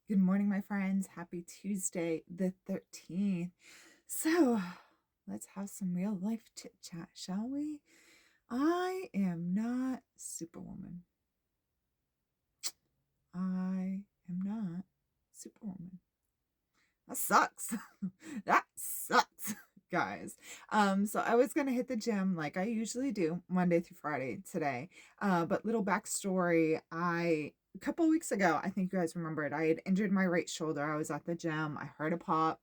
Good morning, my friends. Happy Tuesday, the 13th. So, let's have some real life chit chat, shall we? I am not Superwoman. I am not Superwoman. That sucks. That sucks, guys. So I was gonna hit the gym like I usually do Monday through Friday today. But little backstory, a couple weeks ago, I think you guys remember it. I had injured my right shoulder. I was at the gym. I heard a pop.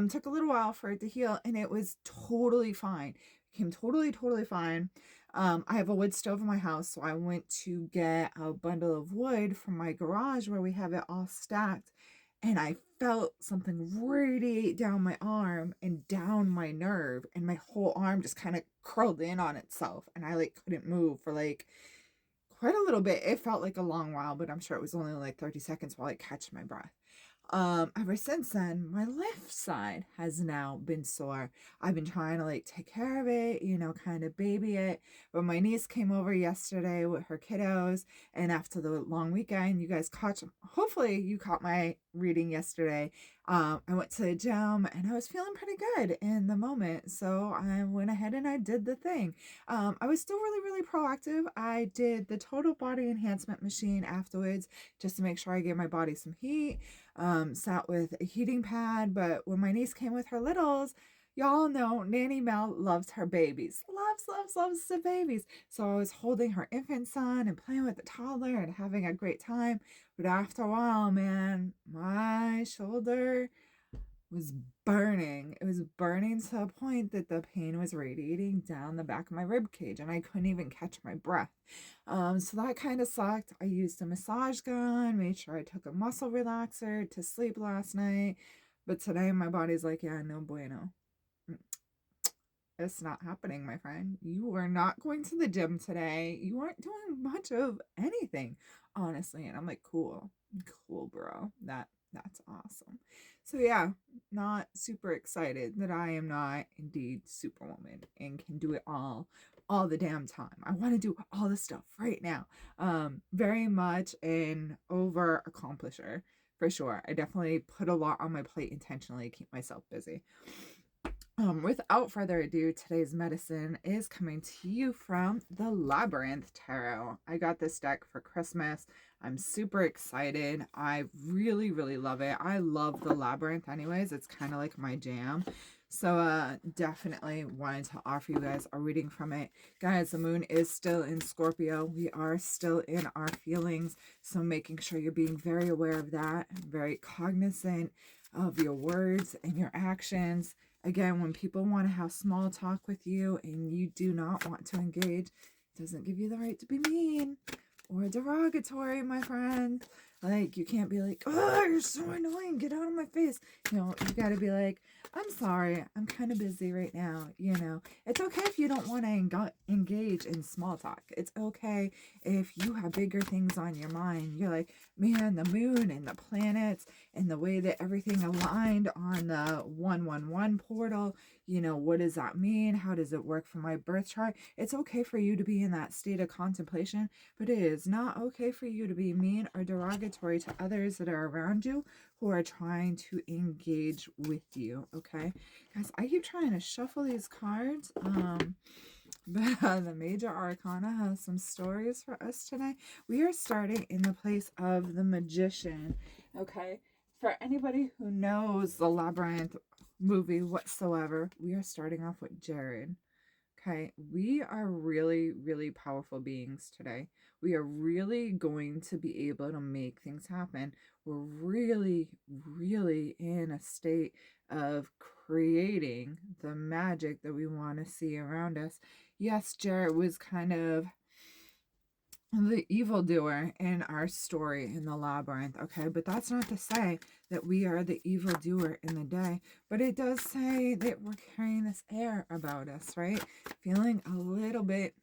Took a little while for it to heal, and it was totally fine. Became totally fine. I have a wood stove in my house, so I went to get a bundle of wood from my garage where we have it all stacked, and I felt something radiate down my arm and down my nerve, and my whole arm just kind of curled in on itself, and I couldn't move for quite a little bit. It felt like a long while, but I'm sure it was only like 30 seconds while I catch my breath. Ever since then, my left side has now been sore. I've been trying to take care of it, kind of baby it. But my niece came over yesterday with her kiddos, and after the long weekend, you guys hopefully you caught my reading yesterday. I went to the gym and I was feeling pretty good in the moment. So I went ahead and I did the thing. I was still really proactive. I did the total body enhancement machine afterwards just to make sure I gave my body some heat. Sat with a heating pad, but when my niece came with her littles, y'all know Nanny Mel loves her babies. Loves the babies. So I was holding her infant son and playing with the toddler and having a great time. But after a while, man, my shoulder was burning. It was burning to a point that the pain was radiating down the back of my rib cage and I couldn't even catch my breath. So that kind of sucked. I used a massage gun, made sure I took a muscle relaxer to sleep last night. But today my body's like, yeah, no bueno. It's not happening, my friend. You are not going to the gym today. You aren't doing much of anything, honestly. And I'm like, cool, bro. That's awesome. So yeah, not super excited that I am not indeed Superwoman and can do it all the damn time. I want to do all the stuff right now. Very much an over accomplisher for sure. I definitely put a lot on my plate intentionally to keep myself busy. Without further ado, today's medicine is coming to you from the Labyrinth Tarot. I got this deck for Christmas. I'm super excited. I really love it. I love the Labyrinth anyways. It's kind of like my jam. So definitely wanted to offer you guys a reading from it. Guys, the moon is still in Scorpio. We are still in our feelings. So making sure you're being very aware of that, very cognizant of your words and your actions. Again, when people want to have small talk with you and you do not want to engage, it doesn't give you the right to be mean or derogatory, my friend. You can't be like, oh, you're so annoying. Get out of my face. You got to be like, I'm sorry. I'm kind of busy right now. It's okay if you don't want to engage in small talk. It's okay if you have bigger things on your mind. You're like, man, the moon and the planets and the way that everything aligned on the 111 portal, what does that mean? How does it work for my birth chart? It's okay for you to be in that state of contemplation, but it is not okay for you to be mean or derogatory to others that are around you who are trying to engage with you, okay? Guys, I keep trying to shuffle these cards, but the Major Arcana has some stories for us today. We are starting in the place of the Magician, okay? For anybody who knows the Labyrinth movie whatsoever, we are starting off with Jared. Okay, we are really powerful beings today. We are really going to be able to make things happen. We're really in a state of creating the magic that we want to see around us. Yes, Jared was kind of the evildoer in our story in the labyrinth, okay? But that's not to say that we are the evildoer in the day. But it does say that we're carrying this air about us, right? Feeling a little bit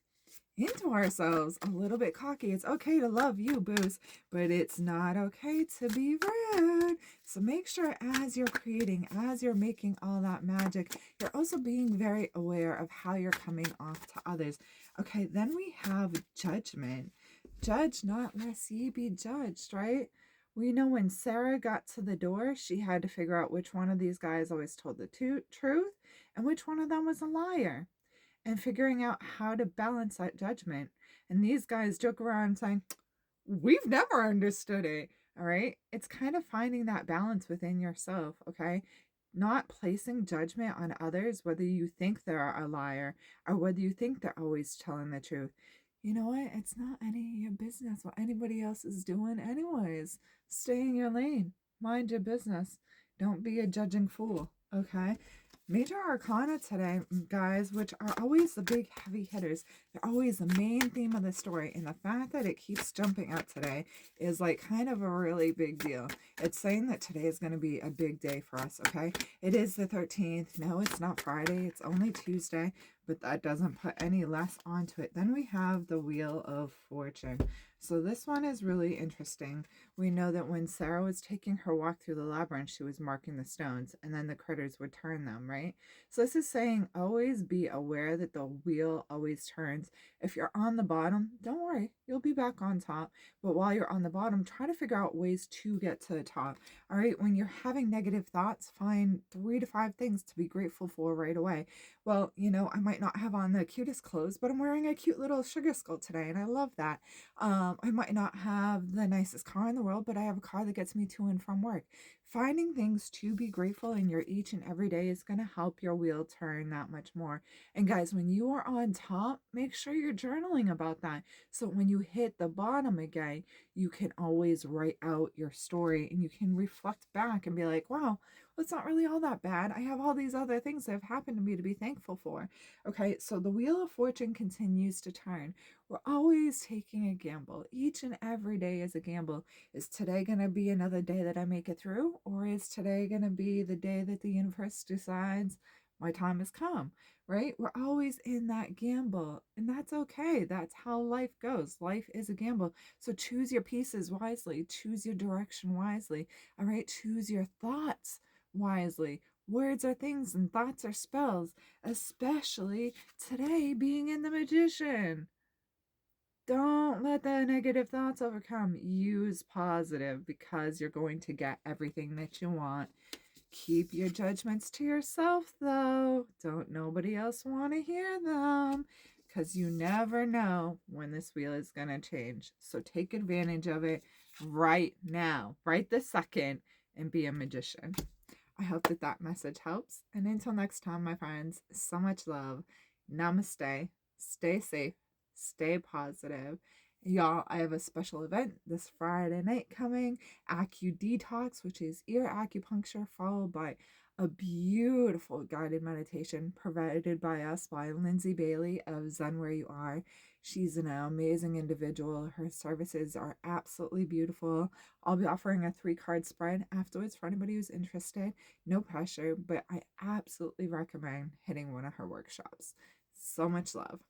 into ourselves, a little bit cocky. It's okay to love you, booze, but it's not okay to be rude. So make sure as you're creating, as you're making all that magic, you're also being very aware of how you're coming off to others. Okay, then we have judgment. Judge not lest ye be judged, right? We know when Sarah got to the door, she had to figure out which one of these guys always told the truth and which one of them was a liar, and figuring out how to balance that judgment. And these guys joke around saying, we've never understood it. All right. It's kind of finding that balance within yourself. Okay. Not placing judgment on others, whether you think they're a liar or whether you think they're always telling the truth. You know what? It's not any of your business what anybody else is doing, anyways. Stay in your lane. Mind your business. Don't be a judging fool. Okay. Major Arcana today, guys, which are always the big heavy hitters. They're always the main theme of the story. And the fact that it keeps jumping out today is like kind of a really big deal. It's saying that today is going to be a big day for us, okay? It is the 13th. No, it's not Friday. It's only Tuesday, but that doesn't put any less onto it. Then we have the Wheel of Fortune. So this one is really interesting. We know that when Sarah was taking her walk through the labyrinth, she was marking the stones, and then the critters would turn them, right? So this is saying always be aware that the wheel always turns. If you're on the bottom, don't worry, you'll be back on top. But while you're on the bottom, try to figure out ways to get to the top. All right, when you're having negative thoughts, find 3 to 5 things to be grateful for right away. Well, you know, I might not have on the cutest clothes, but I'm wearing a cute little sugar skull today, and I love that. I might not have the nicest car in the world, but I have a car that gets me to and from work. Finding things to be grateful in your each and every day is going to help your wheel turn that much more. And guys, when you are on top, make sure you're journaling about that. So when you hit the bottom again, you can always write out your story and you can reflect back and be like, wow, well, it's not really all that bad. I have all these other things that have happened to me to be thankful for. Okay, so the Wheel of Fortune continues to turn. We're always taking a gamble. Each and every day is a gamble. Is today going to be another day that I make it through? Or is today going to be the day that the universe decides my time has come? Right? We're always in that gamble. And that's okay. That's how life goes. Life is a gamble. So choose your pieces wisely. Choose your direction wisely. All right? Choose your thoughts wisely. Words are things and thoughts are spells, especially today being in the Magician. Don't let the negative thoughts overcome. Use positive because you're going to get everything that you want. Keep your judgments to yourself, though. Don't nobody else want to hear them because you never know when this wheel is going to change. So take advantage of it right now, right this second, and be a magician. I hope that that message helps. And until next time, my friends, so much love. Namaste. Stay safe. Stay positive. Y'all, I have a special event this Friday night coming. Acu Detox, which is ear acupuncture, followed by a beautiful guided meditation provided by us by Lindsay Bailey of Zen Where You Are. She's an amazing individual. Her services are absolutely beautiful. I'll be offering a 3-card spread afterwards for anybody who's interested. No pressure, but I absolutely recommend hitting one of her workshops. So much love.